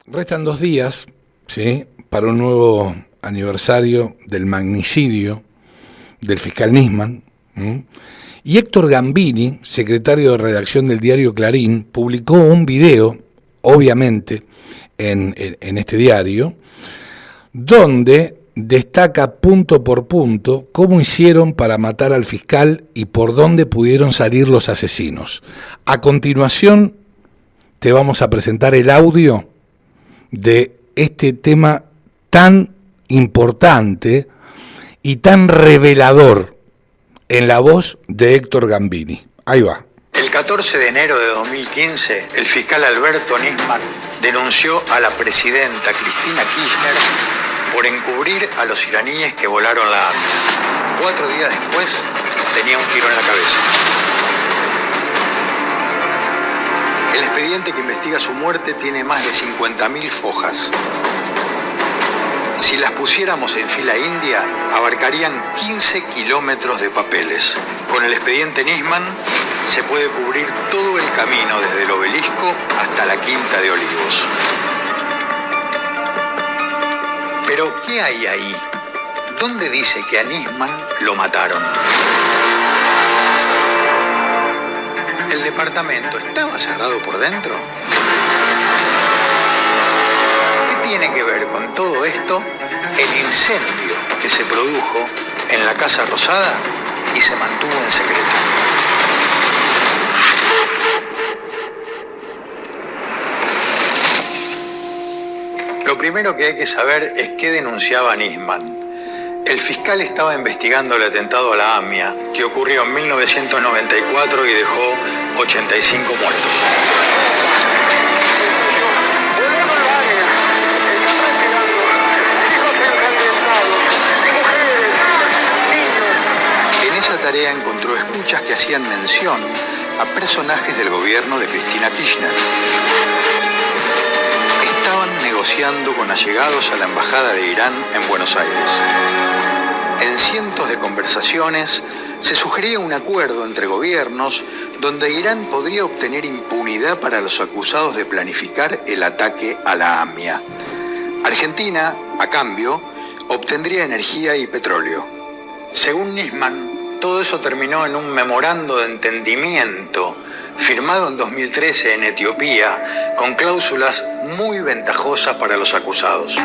Restan 2 días, ¿sí?, para un nuevo aniversario del magnicidio del fiscal Nisman. Y Héctor Gambini, secretario de redacción del diario Clarín, publicó un video, obviamente, en este diario, donde destaca punto por punto cómo hicieron para matar al fiscal y por dónde pudieron salir los asesinos. A continuación, te vamos a presentar el audio de este tema tan importante y tan revelador en la voz de Héctor Gambini. Ahí va. El 14 de enero de 2015, el fiscal Alberto Nisman denunció a la presidenta Cristina Kirchner por encubrir a los iraníes que volaron la AMIA. 4 días después, tenía un tiro en la cabeza. El expediente que investiga su muerte tiene más de 50.000 fojas. Si las pusiéramos en fila india, abarcarían 15 kilómetros de papeles. Con el expediente Nisman se puede cubrir todo el camino desde el obelisco hasta la Quinta de Olivos. Pero, ¿qué hay ahí? ¿Dónde dice que a Nisman lo mataron? ¿El departamento estaba cerrado por dentro? ¿Qué tiene que ver con todo esto el incendio que se produjo en la Casa Rosada y se mantuvo en secreto? Lo primero que hay que saber es qué denunciaba Nisman. El fiscal estaba investigando el atentado a la AMIA, que ocurrió en 1994 y dejó 85 muertos. En esa tarea encontró escuchas que hacían mención a personajes del gobierno de Cristina Kirchner. Estaban negociando con allegados a la embajada de Irán en Buenos Aires. En cientos de conversaciones se sugería un acuerdo entre gobiernos donde Irán podría obtener impunidad para los acusados de planificar el ataque a la AMIA. Argentina, a cambio, obtendría energía y petróleo. Según Nisman, todo eso terminó en un memorando de entendimiento firmado en 2013 en Etiopía, con cláusulas muy ventajosas para los acusados.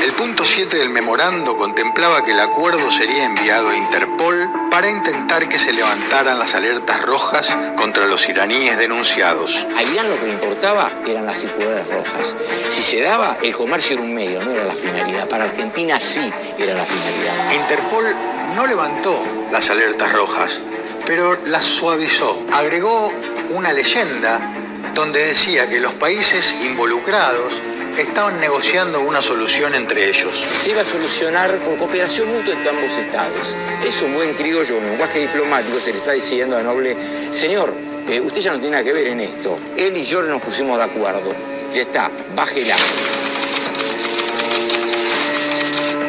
El punto 7 del memorando contemplaba que el acuerdo sería enviado a Interpol para intentar que se levantaran las alertas rojas contra los iraníes denunciados. A Irán lo que le importaba eran las circulares rojas. Si se daba, el comercio era un medio, no era la finalidad. Para Argentina sí era la finalidad. Interpol no levantó las alertas rojas, pero las suavizó. Agregó una leyenda donde decía que los países involucrados estaban negociando una solución entre ellos. Se iba a solucionar por cooperación mutua entre ambos estados. Eso, un buen criollo, un lenguaje diplomático, se le está diciendo a Noble: señor, usted ya no tiene nada que ver en esto. Él y yo nos pusimos de acuerdo. Ya está, bájela.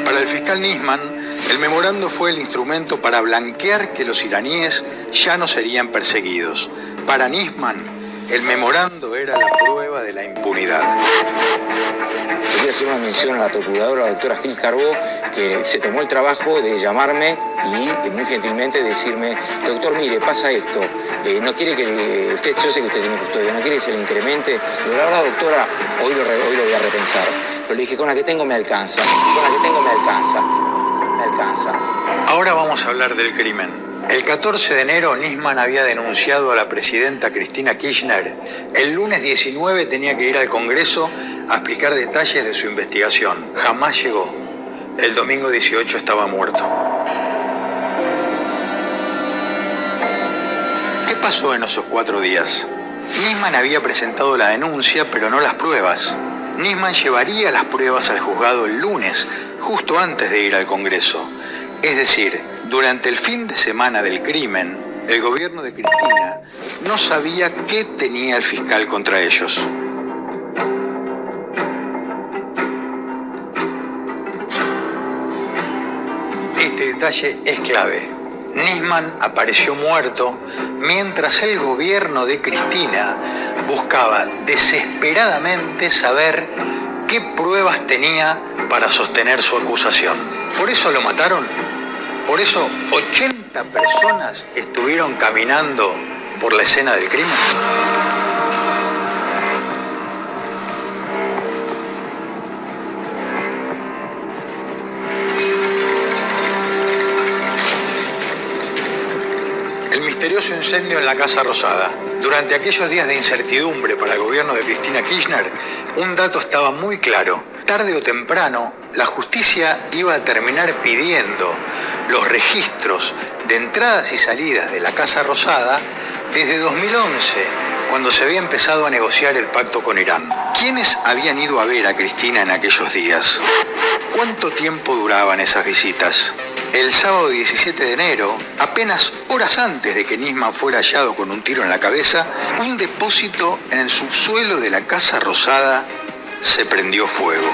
Para el fiscal Nisman, el memorando fue el instrumento para blanquear que los iraníes ya no serían perseguidos. Para Nisman, el memorando era la prueba de la impunidad. Quería hacer una mención a la procuradora, la doctora Gil Carbó, que se tomó el trabajo de llamarme y muy gentilmente decirme: doctor, mire, pasa esto, no quiere que usted, yo sé que usted tiene custodia, no quiere que se le incremente. Pero la verdad, doctora, hoy lo voy a repensar. Pero le dije: con la que tengo me alcanza, con la que tengo me alcanza, me alcanza. Ahora vamos a hablar del crimen. El 14 de enero, Nisman había denunciado a la presidenta Cristina Kirchner. El lunes 19 tenía que ir al Congreso a explicar detalles de su investigación. Jamás llegó. El domingo 18 estaba muerto. ¿Qué pasó en esos 4 días? Nisman había presentado la denuncia, pero no las pruebas. Nisman llevaría las pruebas al juzgado el lunes, justo antes de ir al Congreso. Es decir, durante el fin de semana del crimen, el gobierno de Cristina no sabía qué tenía el fiscal contra ellos. Este detalle es clave. Nisman apareció muerto mientras el gobierno de Cristina buscaba desesperadamente saber qué pruebas tenía para sostener su acusación. ¿Por eso lo mataron? ¿Por eso 80 personas estuvieron caminando por la escena del crimen? El misterioso incendio en la Casa Rosada. Durante aquellos días de incertidumbre para el gobierno de Cristina Kirchner, un dato estaba muy claro. Tarde o temprano, la justicia iba a terminar pidiendo los registros de entradas y salidas de la Casa Rosada desde 2011, cuando se había empezado a negociar el pacto con Irán. ¿Quiénes habían ido a ver a Cristina en aquellos días? ¿Cuánto tiempo duraban esas visitas? El sábado 17 de enero, apenas horas antes de que Nisman fuera hallado con un tiro en la cabeza, un depósito en el subsuelo de la Casa Rosada se prendió fuego.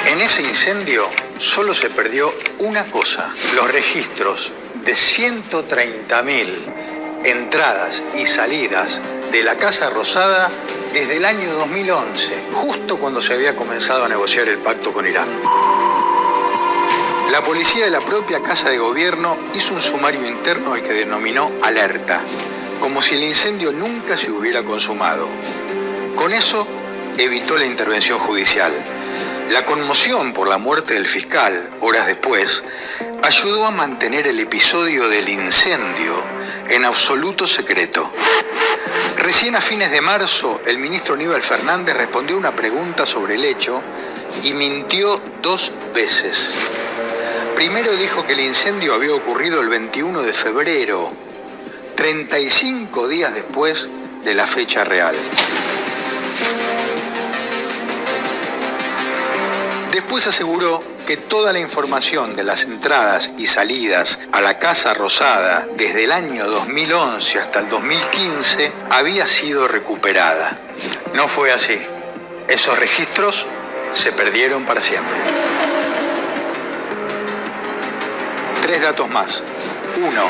En ese incendio solo se perdió una cosa: los registros de 130.000 entradas y salidas de la Casa Rosada desde el año 2011, justo cuando se había comenzado a negociar el pacto con Irán. La policía de la propia Casa de Gobierno hizo un sumario interno al que denominó alerta, como si el incendio nunca se hubiera consumado. Con eso evitó la intervención judicial. La conmoción por la muerte del fiscal, horas después, ayudó a mantener el episodio del incendio en absoluto secreto. Recién a fines de marzo, el ministro Aníbal Fernández respondió una pregunta sobre el hecho y mintió 2 veces. Primero dijo que el incendio había ocurrido el 21 de febrero, 35 días después de la fecha real. Después aseguró que toda la información de las entradas y salidas a la Casa Rosada desde el año 2011 hasta el 2015 había sido recuperada. No fue así. Esos registros se perdieron para siempre. 3 datos más. 1.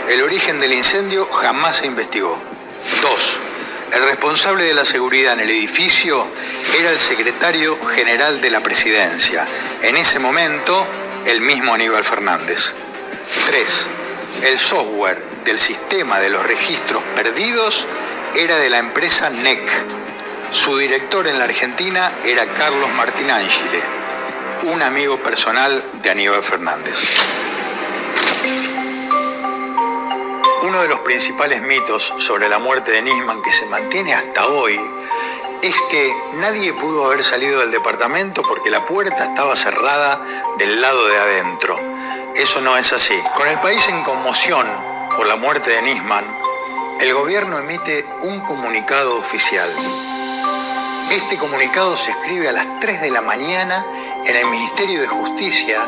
El origen del incendio jamás se investigó. 2. El responsable de la seguridad en el edificio era el secretario general de la presidencia. En ese momento, el mismo Aníbal Fernández. 3. El software del sistema de los registros perdidos era de la empresa NEC. Su director en la Argentina era Carlos Martín Ángile, un amigo personal de Aníbal Fernández. Uno de los principales mitos sobre la muerte de Nisman que se mantiene hasta hoy es que nadie pudo haber salido del departamento porque la puerta estaba cerrada del lado de adentro. Eso no es así. Con el país en conmoción por la muerte de Nisman, el gobierno emite un comunicado oficial. Este comunicado se escribe a las 3 de la mañana en el Ministerio de Justicia,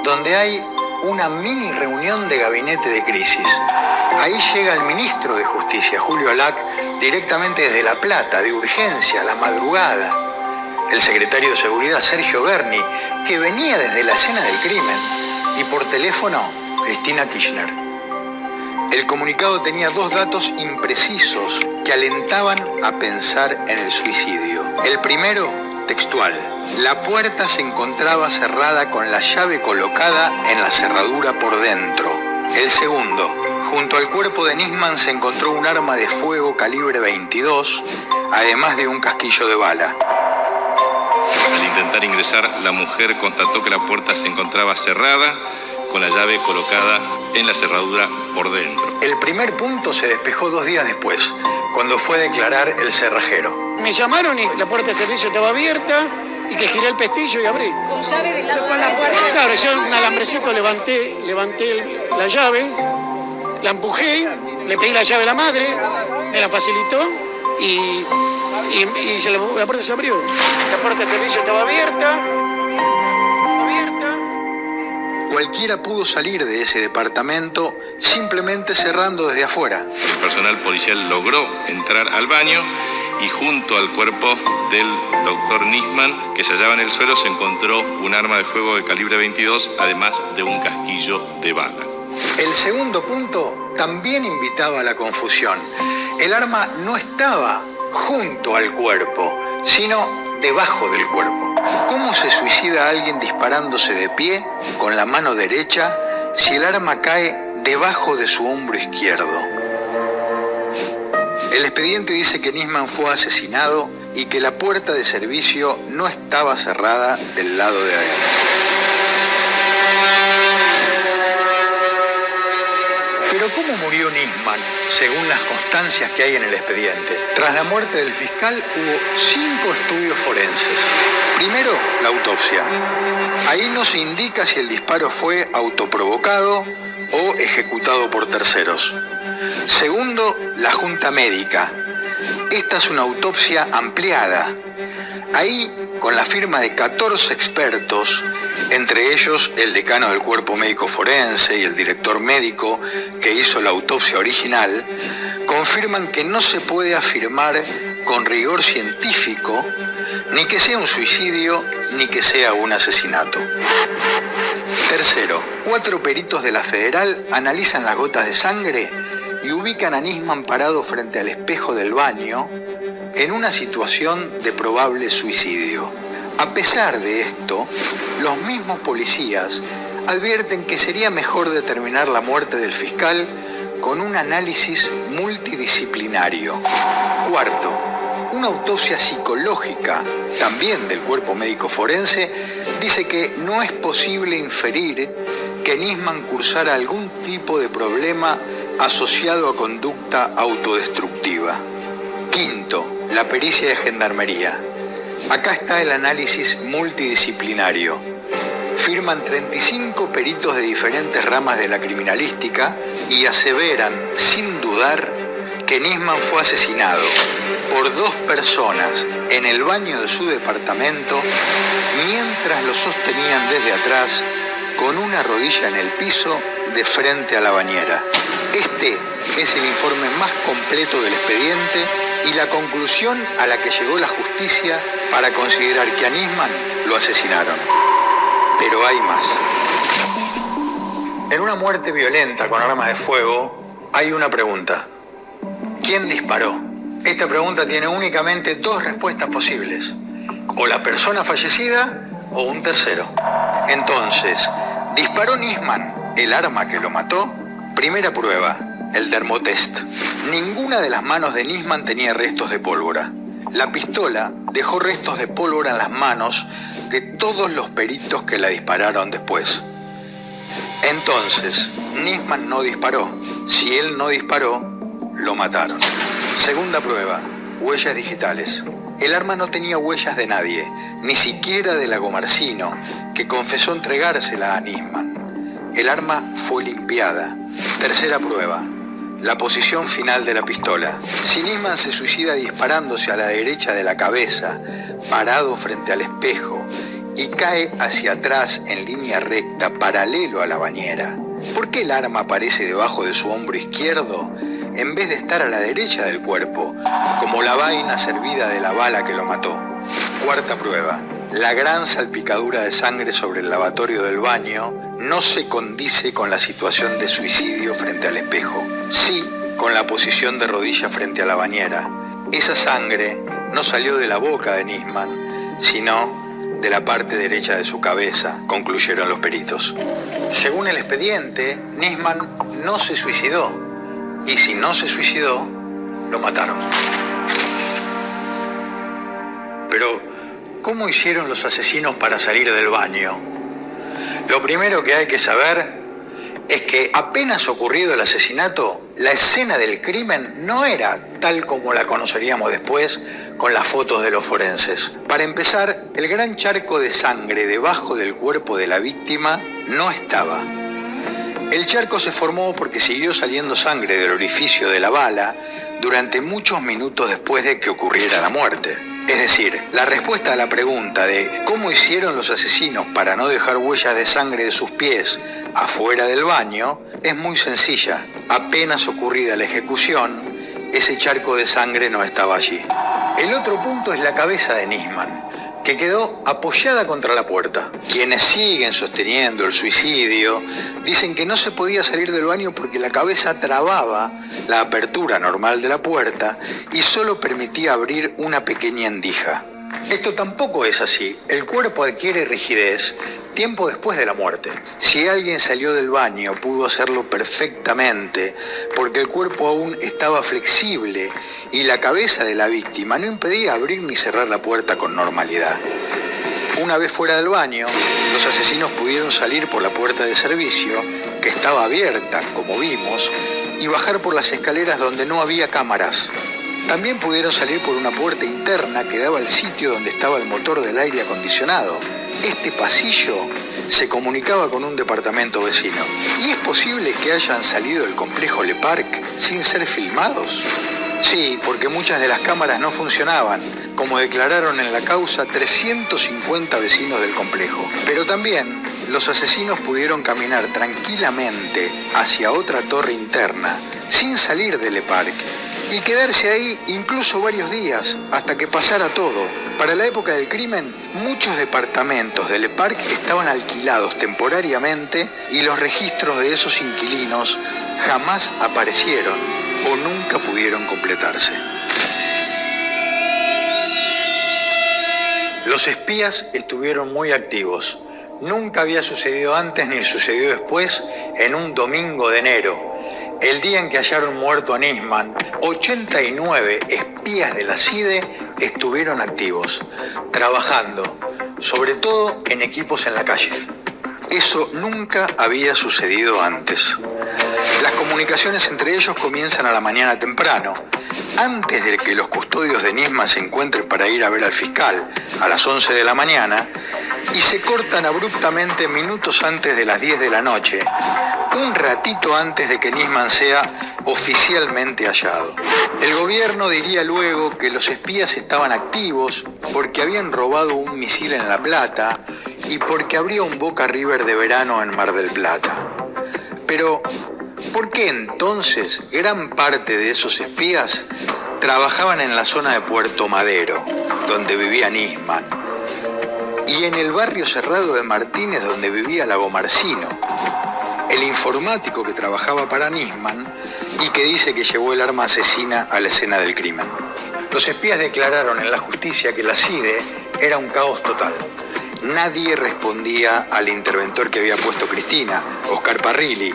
donde hay una mini reunión de gabinete de crisis. Ahí llega el ministro de Justicia, Julio Alac, directamente desde La Plata, de urgencia, a la madrugada. El secretario de Seguridad, Sergio Berni, que venía desde la escena del crimen. Y por teléfono, Cristina Kirchner. El comunicado tenía 2 datos imprecisos que alentaban a pensar en el suicidio. El primero, textual: la puerta se encontraba cerrada con la llave colocada en la cerradura por dentro. El segundo: junto al cuerpo de Nisman se encontró un arma de fuego calibre 22, además de un casquillo de bala. Al intentar ingresar, la mujer constató que la puerta se encontraba cerrada, con la llave colocada en la cerradura por dentro. El primer punto se despejó 2 días después, cuando fue a declarar el cerrajero. Me llamaron y la puerta de servicio estaba abierta y que giré el pestillo y abrí. ¿Con llave del lado de la puerta? Claro, yo un alambrecito levanté la llave, la empujé, le pedí la llave a la madre, me la facilitó y la puerta se abrió. La puerta de servicio estaba abierta. Cualquiera pudo salir de ese departamento simplemente cerrando desde afuera. El personal policial logró entrar al baño y junto al cuerpo del doctor Nisman, que se hallaba en el suelo, se encontró un arma de fuego de calibre 22, además de un casquillo de bala. El segundo punto también invitaba a la confusión. El arma no estaba junto al cuerpo, sino debajo del cuerpo. ¿Cómo se suicida alguien disparándose de pie con la mano derecha si el arma cae debajo de su hombro izquierdo? El expediente dice que Nisman fue asesinado y que la puerta de servicio no estaba cerrada del lado de adentro. Pero ¿cómo murió Nisman, según las constancias que hay en el expediente? Tras la muerte del fiscal hubo 5 estudios forenses. Primero, la autopsia. Ahí no se indica si el disparo fue autoprovocado o ejecutado por terceros. Segundo, la junta médica. Esta es una autopsia ampliada. Ahí, con la firma de 14 expertos, entre ellos el decano del Cuerpo Médico Forense y el director médico que hizo la autopsia original, confirman que no se puede afirmar con rigor científico ni que sea un suicidio ni que sea un asesinato. Tercero, 4 peritos de la Federal analizan las gotas de sangre y ubican a Nisman parado frente al espejo del baño en una situación de probable suicidio. A pesar de esto, los mismos policías advierten que sería mejor determinar la muerte del fiscal con un análisis multidisciplinario. Cuarto, una autopsia psicológica, también del Cuerpo Médico Forense, dice que no es posible inferir que Nisman cursara algún tipo de problema asociado a conducta autodestructiva. Quinto, la pericia de gendarmería. Acá está el análisis multidisciplinario. Firman 35 peritos de diferentes ramas de la criminalística y aseveran, sin dudar, que Nisman fue asesinado por 2 personas en el baño de su departamento mientras lo sostenían desde atrás con una rodilla en el piso de frente a la bañera. Este es el informe más completo del expediente y la conclusión a la que llegó la justicia para considerar que a Nisman lo asesinaron. Pero hay más. En una muerte violenta con armas de fuego hay una pregunta. ¿Quién disparó? Esta pregunta tiene únicamente 2 respuestas posibles. O la persona fallecida o un tercero. Entonces, ¿disparó Nisman el arma que lo mató? Primera prueba, el dermotest. Ninguna de las manos de Nisman tenía restos de pólvora. La pistola dejó restos de pólvora en las manos de todos los peritos que la dispararon después. Entonces, Nisman no disparó. Si él no disparó, lo mataron. Segunda prueba, huellas digitales. El arma no tenía huellas de nadie, ni siquiera de Lagomarsino, que confesó entregársela a Nisman. El arma fue limpiada. Tercera prueba, la posición final de la pistola. Si Nisman se suicida disparándose a la derecha de la cabeza, parado frente al espejo, y cae hacia atrás en línea recta, paralelo a la bañera, ¿por qué el arma aparece debajo de su hombro izquierdo en vez de estar a la derecha del cuerpo, como la vaina servida de la bala que lo mató? Cuarta prueba, la gran salpicadura de sangre sobre el lavatorio del baño no se condice con la situación de suicidio frente al espejo, sí con la posición de rodilla frente a la bañera. Esa sangre no salió de la boca de Nisman, sino de la parte derecha de su cabeza, concluyeron los peritos. Según el expediente, Nisman no se suicidó, y si no se suicidó, lo mataron. Pero, ¿cómo hicieron los asesinos para salir del baño? Lo primero que hay que saber es que apenas ocurrido el asesinato, la escena del crimen no era tal como la conoceríamos después con las fotos de los forenses. Para empezar, el gran charco de sangre debajo del cuerpo de la víctima no estaba. El charco se formó porque siguió saliendo sangre del orificio de la bala durante muchos minutos después de que ocurriera la muerte. Es decir, la respuesta a la pregunta de cómo hicieron los asesinos para no dejar huellas de sangre de sus pies afuera del baño es muy sencilla. Apenas ocurrida la ejecución, ese charco de sangre no estaba allí. El otro punto es la cabeza de Nisman, que quedó apoyada contra la puerta. Quienes siguen sosteniendo el suicidio dicen que no se podía salir del baño porque la cabeza trababa la apertura normal de la puerta y solo permitía abrir una pequeña endija. Esto tampoco es así. El cuerpo adquiere rigidez tiempo después de la muerte. Si alguien salió del baño, pudo hacerlo perfectamente porque el cuerpo aún estaba flexible y la cabeza de la víctima no impedía abrir ni cerrar la puerta con normalidad. Una vez fuera del baño, los asesinos pudieron salir por la puerta de servicio, que estaba abierta, como vimos, y bajar por las escaleras donde no había cámaras. También pudieron salir por una puerta interna que daba al sitio donde estaba el motor del aire acondicionado. Este pasillo se comunicaba con un departamento vecino. ¿Y es posible que hayan salido del complejo Le Parc sin ser filmados? Sí, porque muchas de las cámaras no funcionaban, como declararon en la causa 350 vecinos del complejo. Pero también los asesinos pudieron caminar tranquilamente hacia otra torre interna, sin salir de Le Parc, y quedarse ahí incluso varios días, hasta que pasara todo. Para la época del crimen, muchos departamentos de Le Parc estaban alquilados temporariamente y los registros de esos inquilinos jamás aparecieron o nunca pudieron completarse. Los espías estuvieron muy activos. Nunca había sucedido antes ni sucedió después en un domingo de enero. El día en que hallaron muerto a Nisman, 89 espías de la CIDE estuvieron activos, trabajando, sobre todo en equipos en la calle. Eso nunca había sucedido antes. Las comunicaciones entre ellos comienzan a la mañana temprano, antes de que los custodios de Nisman se encuentren para ir a ver al fiscal a las 11 de la mañana, y se cortan abruptamente minutos antes de las 10 de la noche, un ratito antes de que Nisman sea oficialmente hallado. El gobierno diría luego que los espías estaban activos porque habían robado un misil en La Plata y porque habría un Boca River de verano en Mar del Plata. Pero, ¿por qué entonces gran parte de esos espías trabajaban en la zona de Puerto Madero, donde vivía Nisman, y en el barrio cerrado de Martínez, donde vivía Lagomarsino, el informático que trabajaba para Nisman y que dice que llevó el arma asesina a la escena del crimen? Los espías declararon en la justicia que la CIDE era un caos total. Nadie respondía al interventor que había puesto Cristina, Oscar Parrilli,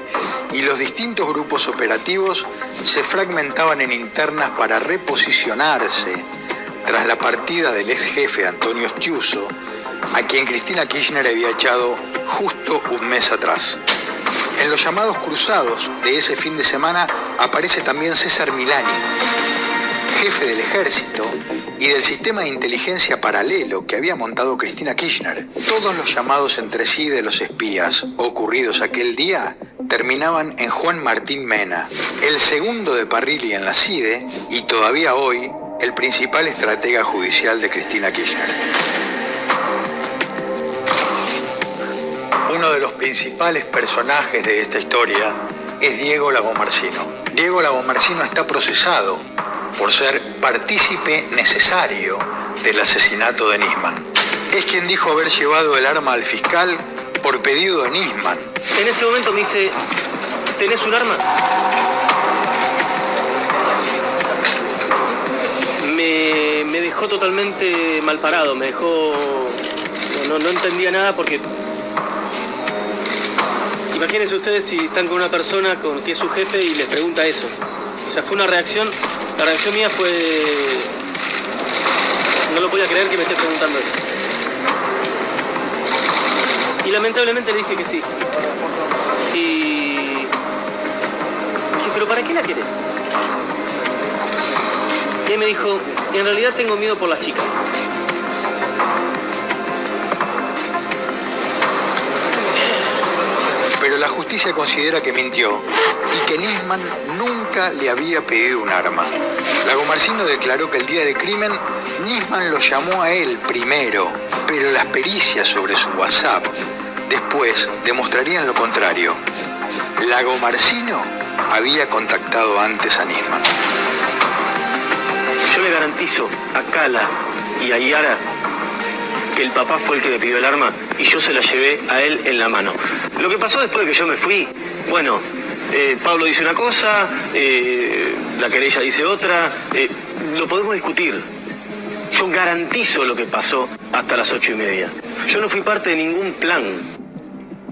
y los distintos grupos operativos se fragmentaban en internas para reposicionarse tras la partida del ex jefe Antonio Stiuso, a quien Cristina Kirchner había echado justo un mes atrás. En los llamados cruzados de ese fin de semana aparece también César Milani, jefe del ejército y del sistema de inteligencia paralelo que había montado Cristina Kirchner. Todos los llamados entre sí de los espías ocurridos aquel día terminaban en Juan Martín Mena, el segundo de Parrilli en la CIDE y todavía hoy el principal estratega judicial de Cristina Kirchner. Uno de los principales personajes de esta historia es Diego Lagomarsino. Diego Lagomarsino está procesado por ser partícipe necesario del asesinato de Nisman. Es quien dijo haber llevado el arma al fiscal por pedido de Nisman. En ese momento me dice, ¿tenés un arma? Me dejó totalmente mal parado, me dejó... No entendía nada porque... Imagínense ustedes si están con una persona que es su jefe y les pregunta eso. O sea, fue una reacción, la reacción mía fue... No lo podía creer que me esté preguntando eso. Y lamentablemente le dije que sí. Y dije, ¿pero para qué la querés? Y él me dijo, en realidad tengo miedo por las chicas. Pero la justicia considera que mintió y que Nisman nunca le había pedido un arma. Lagomarsino declaró que el día del crimen Nisman lo llamó a él primero, pero las pericias sobre su WhatsApp después demostrarían lo contrario. Lagomarsino había contactado antes a Nisman. Yo le garantizo a Cala y a Yara que el papá fue el que me pidió el arma y yo se la llevé a él en la mano. Lo que pasó después de que yo me fui, bueno, Pablo dice una cosa, la querella dice otra, lo podemos discutir. Yo garantizo lo que pasó hasta las 8:30. Yo no fui parte de ningún plan.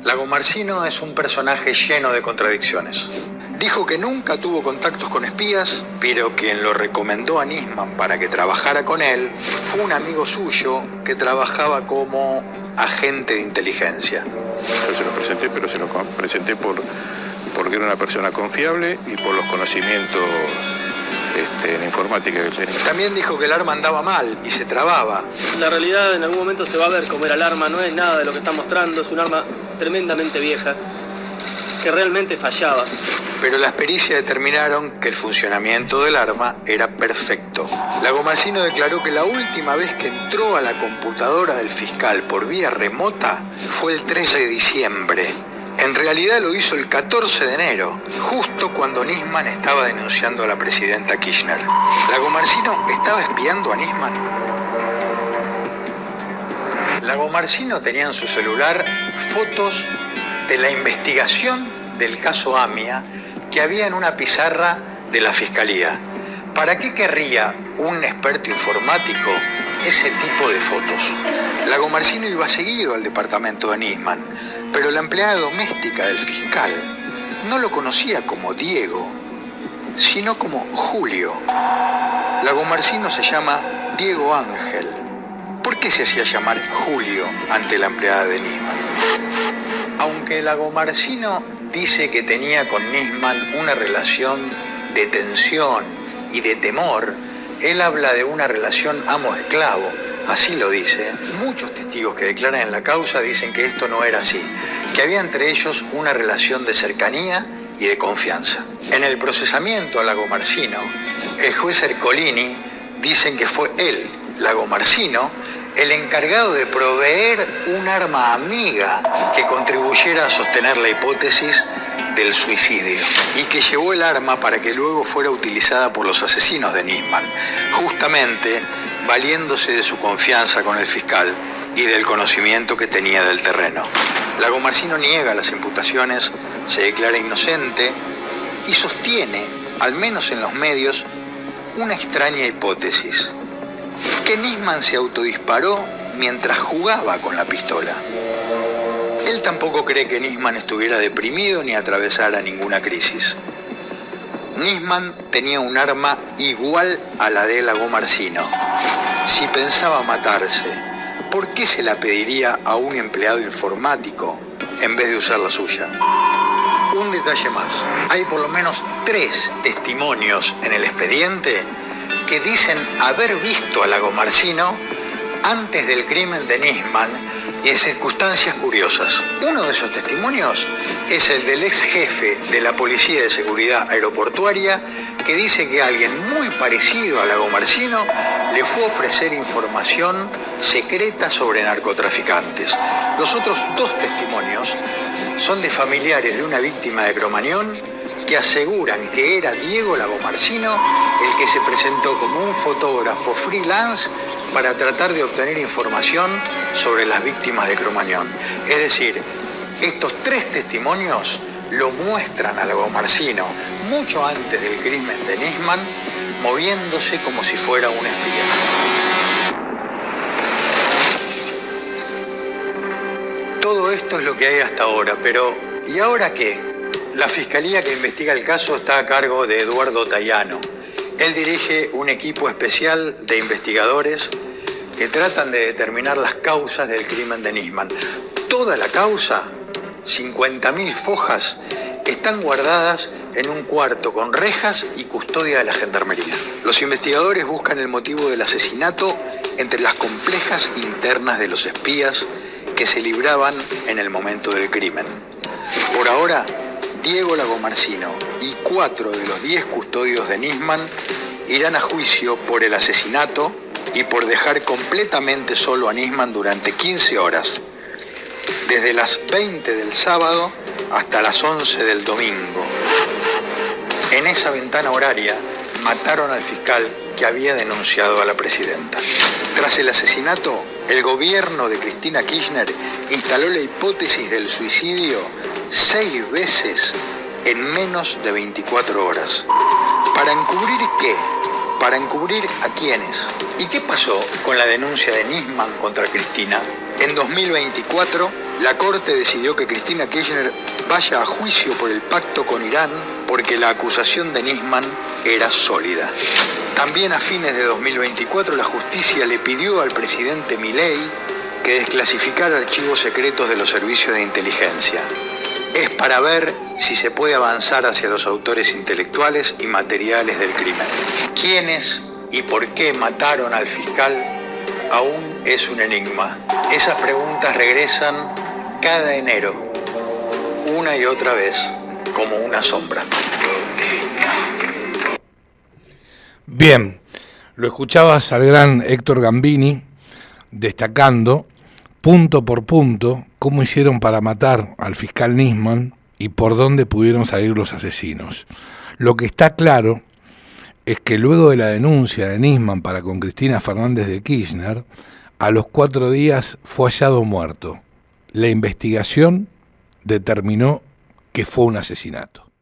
Lagomarsino es un personaje lleno de contradicciones. Dijo que nunca tuvo contactos con espías, pero quien lo recomendó a Nisman para que trabajara con él fue un amigo suyo que trabajaba como agente de inteligencia. Yo se lo presenté, pero se lo presenté porque era una persona confiable y por los conocimientos en informática que tenía. También dijo que el arma andaba mal y se trababa. La realidad en algún momento se va a ver cómo era el arma, no es nada de lo que está mostrando, es un arma tremendamente vieja, que realmente fallaba. Pero las pericias determinaron que el funcionamiento del arma era perfecto. Lagomarsino declaró que la última vez que entró a la computadora del fiscal por vía remota fue el 13 de diciembre. En realidad lo hizo el 14 de enero, justo cuando Nisman estaba denunciando a la presidenta Kirchner. ¿Lagomarsino estaba espiando a Nisman? Lagomarsino tenía en su celular fotos de la investigación del caso AMIA que había en una pizarra de la Fiscalía. ¿Para qué querría un experto informático ese tipo de fotos? Lagomarsino iba seguido al departamento de Nisman, pero la empleada doméstica del fiscal no lo conocía como Diego, sino como Julio. Lagomarsino se llama Diego Ángel. ¿Por qué se hacía llamar Julio ante la empleada de Nisman? Aunque Lagomarsino dice que tenía con Nisman una relación de tensión y de temor, él habla de una relación amo-esclavo, así lo dice. Muchos testigos que declaran en la causa dicen que esto no era así, que había entre ellos una relación de cercanía y de confianza. En el procesamiento a Lagomarsino, el juez Ercolini dicen que fue él, Lagomarsino, el encargado de proveer un arma amiga que contribuyera a sostener la hipótesis del suicidio y que llevó el arma para que luego fuera utilizada por los asesinos de Nisman, justamente valiéndose de su confianza con el fiscal y del conocimiento que tenía del terreno. Lagomarsino niega las imputaciones, se declara inocente y sostiene, al menos en los medios, una extraña hipótesis: que Nisman se autodisparó mientras jugaba con la pistola. Él tampoco cree que Nisman estuviera deprimido ni atravesara ninguna crisis. Nisman tenía un arma igual a la de Lagomarsino. Si pensaba matarse, ¿por qué se la pediría a un empleado informático en vez de usar la suya? Un detalle más. Hay por lo menos 3 testimonios en el expediente que dicen haber visto a Lagomarsino antes del crimen de Nisman y en circunstancias curiosas. Uno de esos testimonios es el del ex jefe de la Policía de Seguridad Aeroportuaria, que dice que alguien muy parecido a Lagomarsino le fue a ofrecer información secreta sobre narcotraficantes. Los otros 2 testimonios son de familiares de una víctima de Cromañón que aseguran que era Diego Lagomarsino el que se presentó como un fotógrafo freelance para tratar de obtener información sobre las víctimas de Cromañón. Es decir, estos 3 testimonios lo muestran a Lagomarsino mucho antes del crimen de Nisman, moviéndose como si fuera un espía. Todo esto es lo que hay hasta ahora, pero ¿y ahora qué? La fiscalía que investiga el caso está a cargo de Eduardo Tayano. Él dirige un equipo especial de investigadores que tratan de determinar las causas del crimen de Nisman. Toda la causa, 50.000 fojas, están guardadas en un cuarto con rejas y custodia de la gendarmería. Los investigadores buscan el motivo del asesinato entre las complejas internas de los espías que se libraban en el momento del crimen. Por ahora, Diego Lagomarsino y 4 de los 10 custodios de Nisman irán a juicio por el asesinato y por dejar completamente solo a Nisman durante 15 horas, desde las 20 del sábado hasta las 11 del domingo. En esa ventana horaria mataron al fiscal que había denunciado a la presidenta. Tras el asesinato, El gobierno de Cristina Kirchner instaló la hipótesis del suicidio 6 veces en menos de 24 horas. ¿Para encubrir qué? ¿Para encubrir a quiénes? ¿Y qué pasó con la denuncia de Nisman contra Cristina? En 2024, la Corte decidió que Cristina Kirchner vaya a juicio por el pacto con Irán porque la acusación de Nisman era sólida. También a fines de 2024, la justicia le pidió al presidente Milei que desclasificara archivos secretos de los servicios de inteligencia. Es para ver si se puede avanzar hacia los autores intelectuales y materiales del crimen. ¿Quiénes y por qué mataron al fiscal? Aún es un enigma. Esas preguntas regresan cada enero, una y otra vez, como una sombra. Bien, lo escuchabas al gran Héctor Gambini destacando punto por punto cómo hicieron para matar al fiscal Nisman y por dónde pudieron salir los asesinos. Lo que está claro es que luego de la denuncia de Nisman para con Cristina Fernández de Kirchner, a los 4 días fue hallado muerto. La investigación determinó que fue un asesinato.